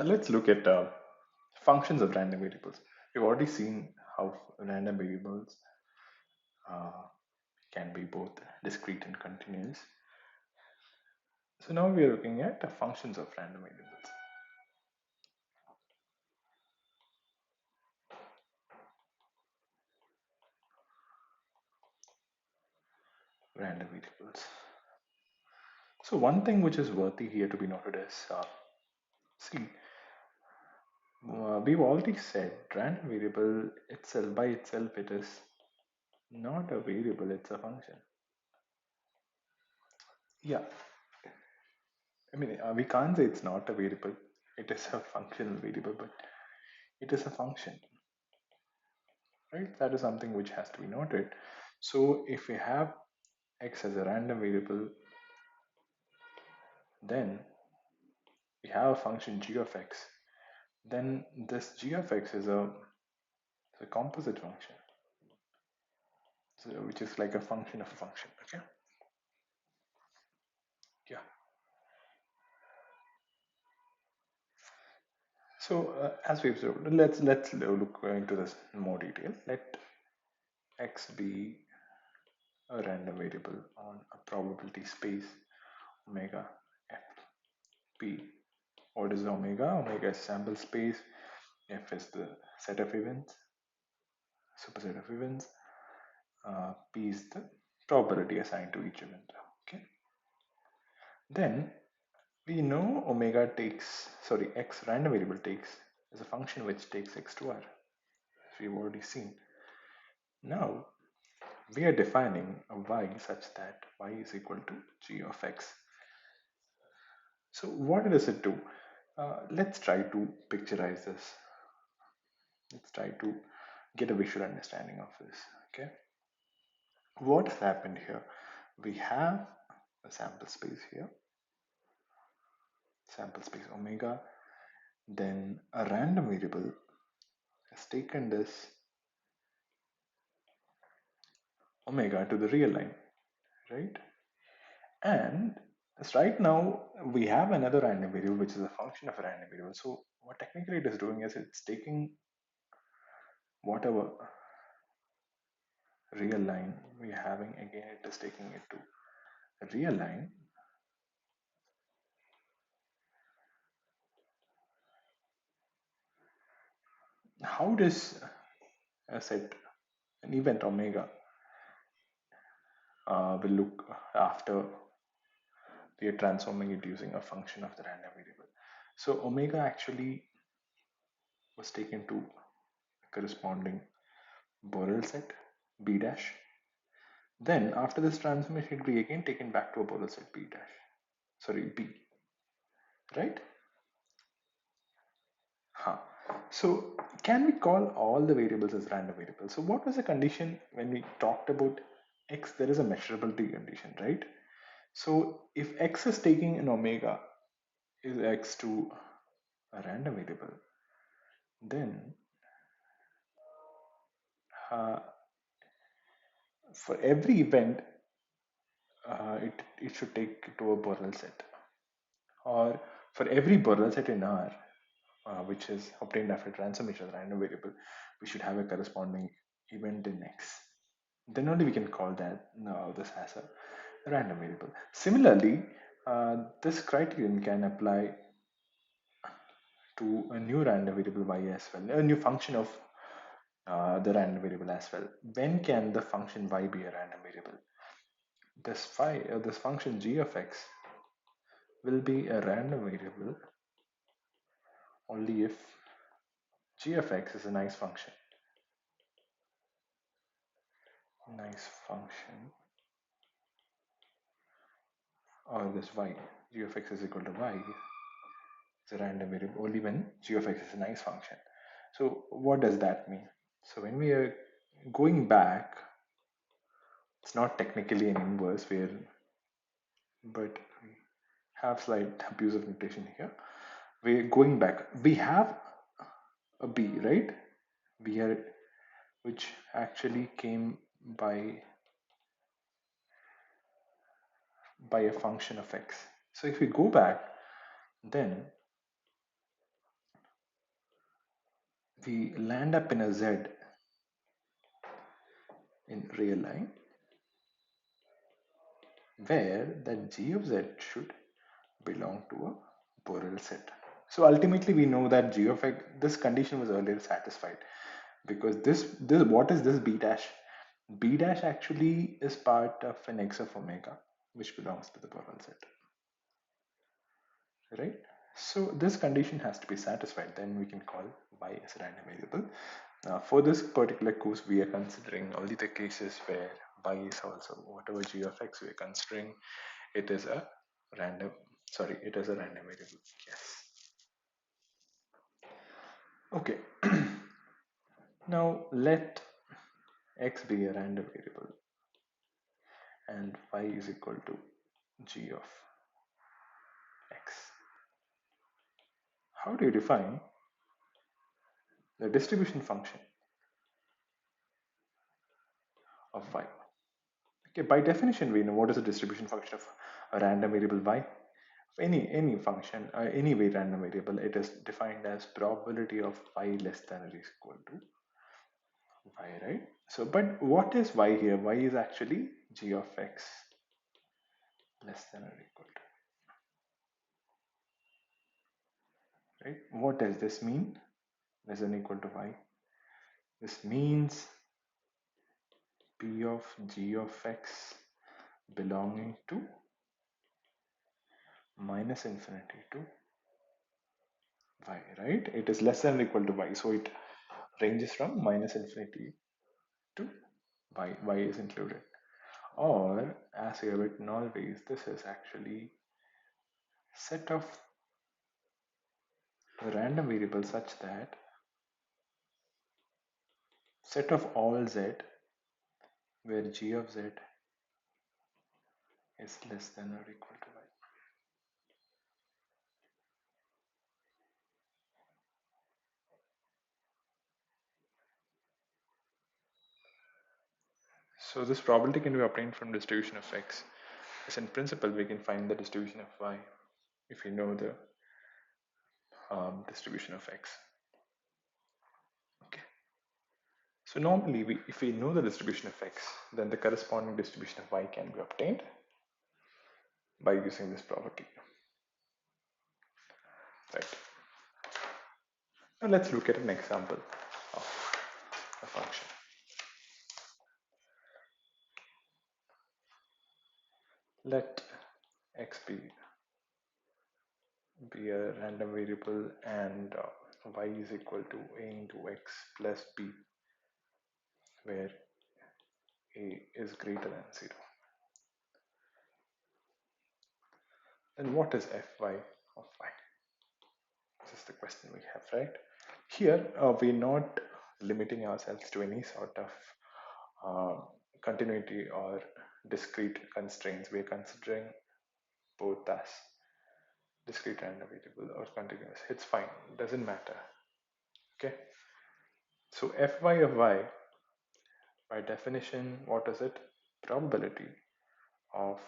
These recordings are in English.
Let's look at functions of random variables. We've already seen how random variables uh, can be both discrete and continuous. So now we are looking at the functions of random variables. Random variables. So one thing which is worthy here to be noted is, see, we've already said random variable itself by itself it is not a variable, it's a function. Yeah, I mean, we can't say it's not a variable. It is a functional variable, but it is a function, right? That is something which has to be noted. So if we have x as a random variable, then we have a function g of x. Then this g of x is a composite function, so, which is like a function of a function. Okay. Yeah. So as we observed, let's look into this in more detail. Let x be a random variable on a probability space omega f p. What is omega? Omega is sample space. F is the set of events, superset of events. P is the probability assigned to each event. Okay. Then we know omega takes, sorry, x random variable takes is a function which takes x to r, as we've already seen. Now we are defining a y such that y is equal to g of x. So what does it do? Let's try to picturize this. Let's try to get a visual understanding of this. Okay. What has happened here? We have a sample space here, sample space omega, then a random variable has taken this omega to the real line, right? And right now we have another random variable which is a function of a random variable. So what technically it is doing is it's taking whatever real line we're having, again it is taking it to a real line. How does a set, an event omega will look after we are transforming it using a function of the random variable? So omega actually was taken to a corresponding Borel set b dash. Then after this transformation, it will be again taken back to a Borel set b dash. Sorry, b, right? Huh. So can we call all the variables as random variables? So what was the condition when we talked about x? There is a measurability condition, right? So if x is taking an omega is x to a random variable, then uh, for every event, it should take to a Borel set. Or for every Borel set in R, which is obtained after transformation of the random variable, we should have a corresponding event in X. Then only we can call that this as a random variable. Similarly, this criterion can apply to a new random variable y as well, a new function of the random variable as well. When can the function y be a random variable? This function g of x will be a random variable only if g of x is a nice function. Nice function, or this y, g of x is equal to y, is a random variable only when g of x is a nice function. So what does that mean? So when we are going back, it's not technically an inverse where, but we have slight abuse of notation here. We're going back. We have a b, right? We are, which actually came by a function of x. So if we go back, then we land up in a Z in real line where the G of Z should belong to a Borel set. So ultimately we know that G of X, this condition was earlier satisfied because this what is this B dash? B dash actually is part of an X of omega which belongs to the Borel set, right? So this condition has to be satisfied, then we can call Y as a random variable. For this particular course, we are considering only the cases where Y is also whatever G of X we are considering, it is a random, sorry, it is a random variable. Yes. Okay. Now let X be a random variable and Y is equal to G of X. How do you define the distribution function of Y? Okay, by definition, we know what is the distribution function of a random variable Y. Any function, any way random variable, it is defined as probability of Y less than or is equal to Y, right? So, but what is Y here? Y is actually G of X less than or equal to, right? What does this mean? Less than or equal to Y. This means P of G of X belonging to minus infinity to Y, right? It is less than or equal to Y. So it ranges from minus infinity to Y. Y is included. Or as we have written always, this is actually set of random variables such that set of all Z where G of Z is less than or equal to Y. So this probability can be obtained from distribution of X. As in principle, we can find the distribution of Y if we know the distribution of X. Okay. So normally, if we know the distribution of X, then the corresponding distribution of Y can be obtained by using this property. Right. Now let's look at an example of a function. Let X be a random variable and Y is equal to A into X plus B, where A is greater than 0. Then what is Fy of Y? This is the question we have, right? Here, we're not limiting ourselves to any sort of continuity or discrete constraints. We're considering both as discrete random variable or continuous. It's fine, doesn't matter. Okay. So Fy of Y, by definition, what is it? Probability of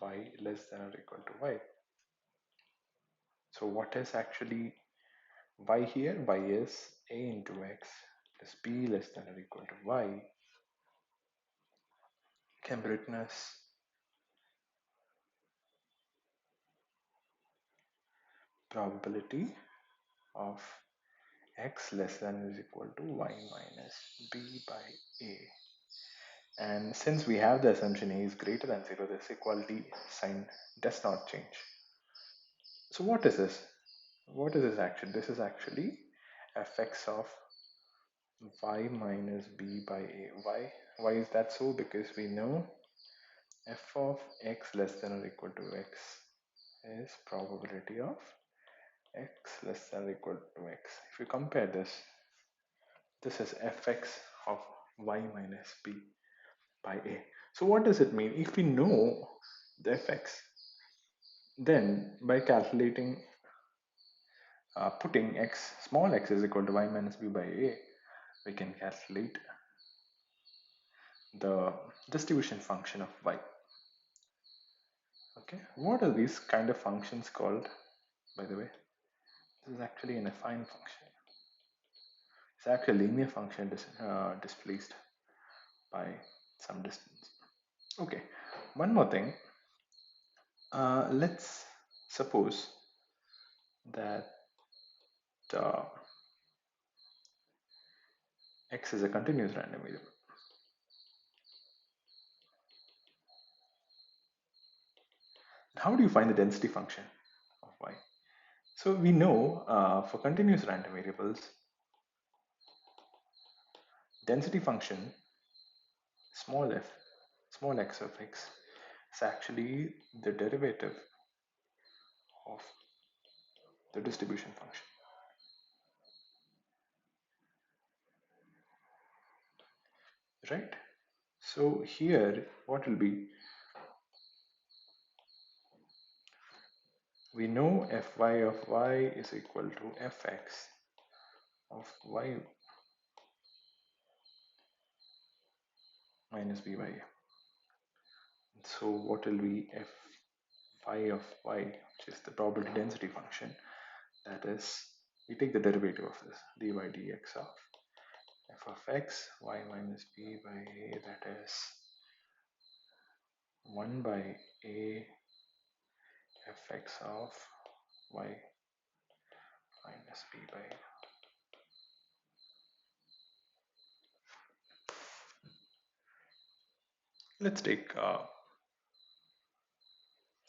Y less than or equal to Y. So what is actually Y here? Y is A into X plus B less than or equal to Y, can be written as probability of X less than or is equal to Y minus B by A. And since we have the assumption A is greater than 0, this equality sign does not change. So what is this? What is this actually? This is actually fx of Y minus B by A. Why is that so? Because we know f of x less than or equal to x is probability of x less than or equal to x. If you compare this, this is fx of y minus b by a. So what does it mean? If we know the fx, then by calculating, putting x, small x is equal to y minus b by a, we can calculate the distribution function of y. Okay, what are these kind of functions called, by the way? This is actually an affine function. It's actually a linear function displaced by some distance. Okay, one more thing. Let's suppose that uh, x is a continuous random variable. How do you find the density function of y? So we know for continuous random variables, density function small f, small x of x is actually the derivative of the distribution function, right? So here, what will be? We know fy of y is equal to fx of y minus by a. So what will be phi of y, which is the probability density function? That is, we take the derivative of this dy dx of f of x y minus b by a, that is 1 by a fx of y minus b by a. Let's take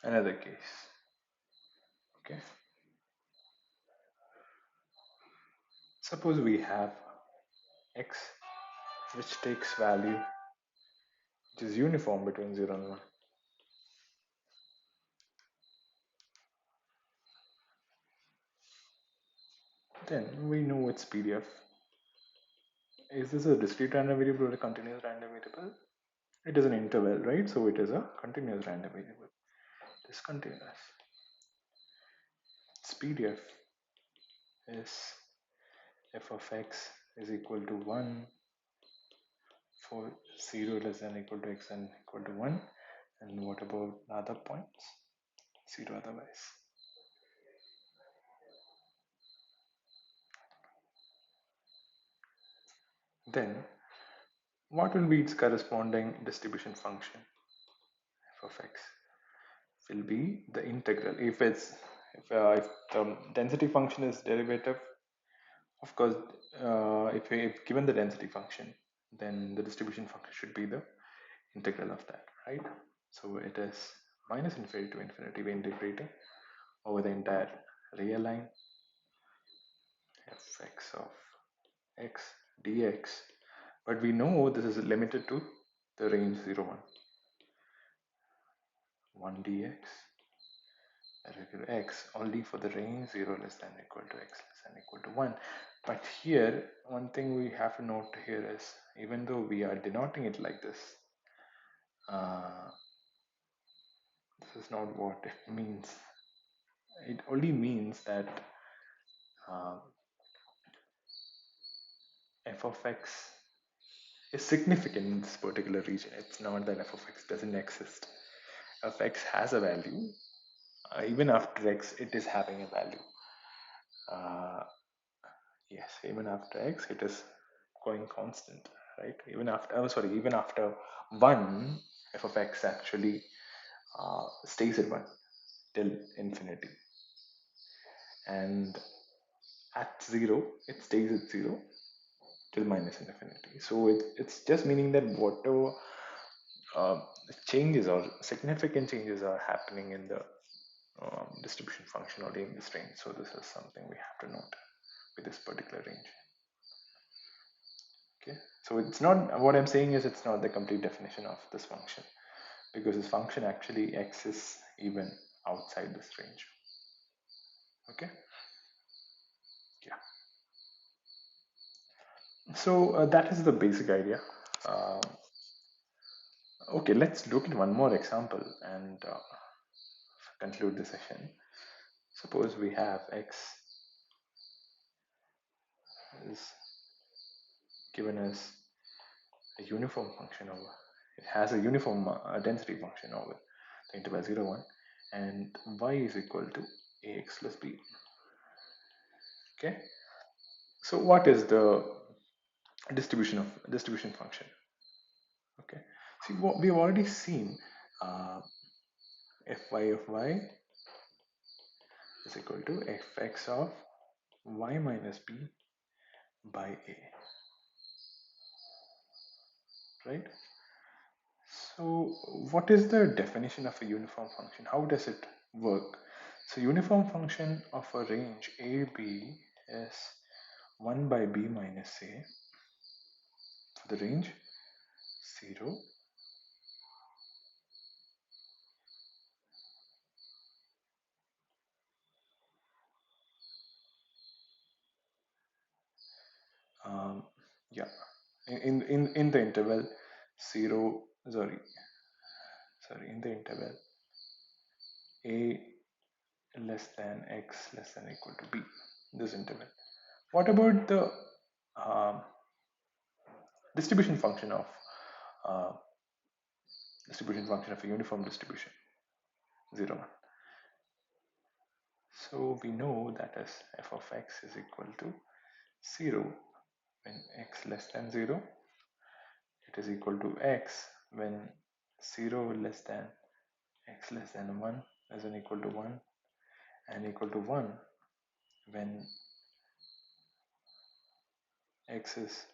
another case. Okay, suppose we have x which takes value which is uniform between 0 and 1. Then we know its PDF. Is this a discrete random variable or a continuous random variable? It is an interval, right? So it is a continuous random variable. Discontinuous. Its PDF is f of x is equal to 1 for 0 less than equal to x and equal to 1. And what about other points? 0 otherwise. Then what will be its corresponding distribution function? F of x will be the integral. If the density function is derivative, of course, if given the density function, then the distribution function should be the integral of that, right? So it is minus infinity to infinity. We're integrating over the entire real line fx of x dx, but we know this is limited to the range 0 1. 1 dx equal to x only for the range 0 less than equal to x less than equal to 1. But here, one thing we have to note here is, even though we are denoting it like this, this is not what it means. It only means that uh, f of x is significant in this particular region. It's not that f of x doesn't exist. F of x has a value. Even after x, it is having a value. Yes, even after x, it is going constant, right? Even after, even after 1, f of x actually stays at 1 till infinity. And at 0, it stays at 0 till minus infinity. So it's just meaning that whatever changes or significant changes are happening in the distribution function only in this range. So this is something we have to note with this particular range. Okay, so it's not, what I'm saying is it's not the complete definition of this function, because this function actually exists even outside this range. Okay, yeah. So that is the basic idea. Okay, let's look at one more example and conclude the session. Suppose we have x is given as a uniform function over, it has a uniform density function over the interval 0 1, and y is equal to ax plus b. Okay, so what is the distribution function. Okay, see what we've already seen. uh, Fy of y is equal to fx of y minus b by a, right? So what is the definition of a uniform function? How does it work? So uniform function of a range a b is 1 by b minus a for the range 0, um, yeah, in the interval 0, sorry, in the interval a less than x less than or equal to b, this interval. What about the um, distribution function of uh, a uniform distribution 0 1? So we know that as f of x is equal to 0 when x less than 0, it is equal to x when 0 less than x less than 1 is an equal to 1, and equal to 1 when x is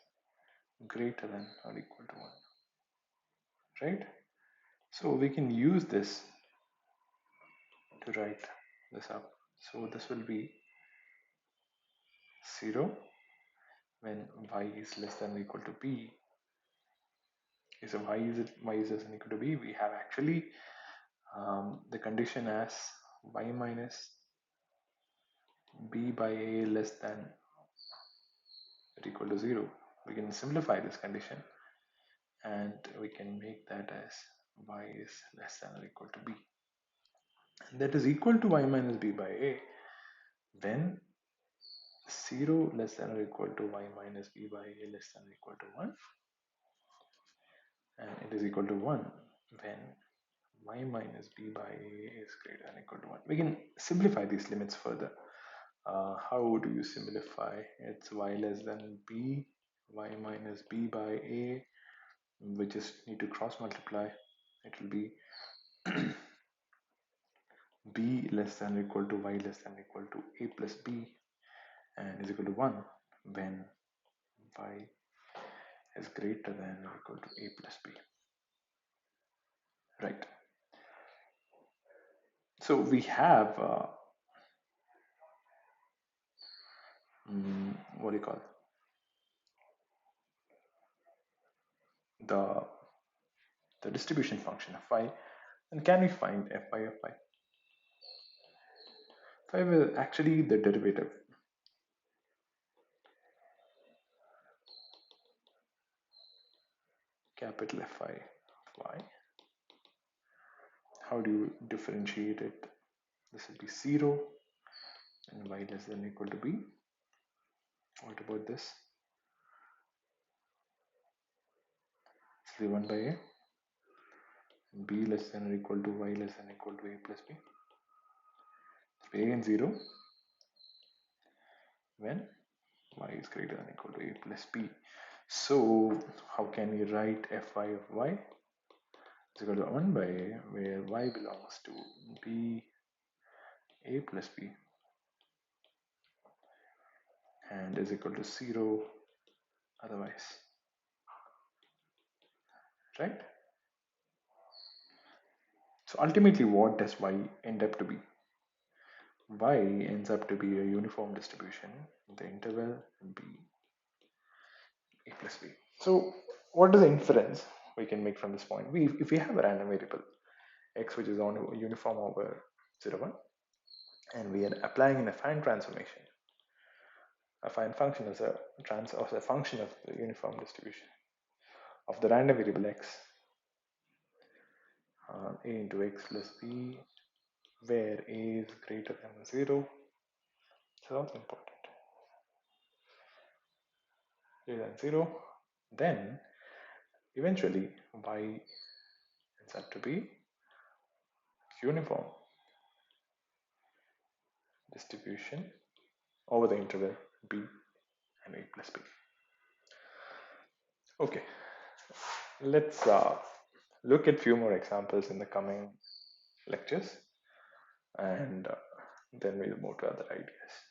greater than or equal to 1, right? So we can use this to write this up. So this will be 0 when y is less than or equal to b. So y is less than or equal to b, we have actually the condition as y minus b by a less than or equal to 0. We can simplify this condition and we can make that as y is less than or equal to b. And that is equal to y minus b by a when 0 less than or equal to y minus b by a less than or equal to 1, and it is equal to 1 when y minus b by a is greater than or equal to 1. We can simplify these limits further. How do you simplify? It's y less than b, y minus b by a. We just need to cross multiply. It will be b less than or equal to y less than or equal to a plus b, and is equal to 1 when y is greater than or equal to a plus b. Right. So we have what do you call it? the distribution function of phi. And can we find fy of phi? Phi will actually the derivative. Capital Fi of y. How do you differentiate it? This will be 0 and y less than or equal to b. What about this? This will be 1 by a. B less than or equal to y less than or equal to a plus b. A and 0 when y is greater than or equal to a plus b. So how can we write Fy of y is equal to 1 by a, where y belongs to b a plus b and is equal to 0 otherwise, right? So ultimately, what does y end up to be? Y ends up to be a uniform distribution in the interval b a plus b. So what is the inference we can make from this point? If we have a random variable x which is on uniform over 0 1, and we are applying an affine transformation, affine function as a function of the uniform distribution of the random variable x, a into x plus b, where a is greater than 0. So that's important. Greater than 0, then eventually y ends up to be uniform distribution over the interval b and a plus b. Okay, let's look at few more examples in the coming lectures, and then we'll move to other ideas.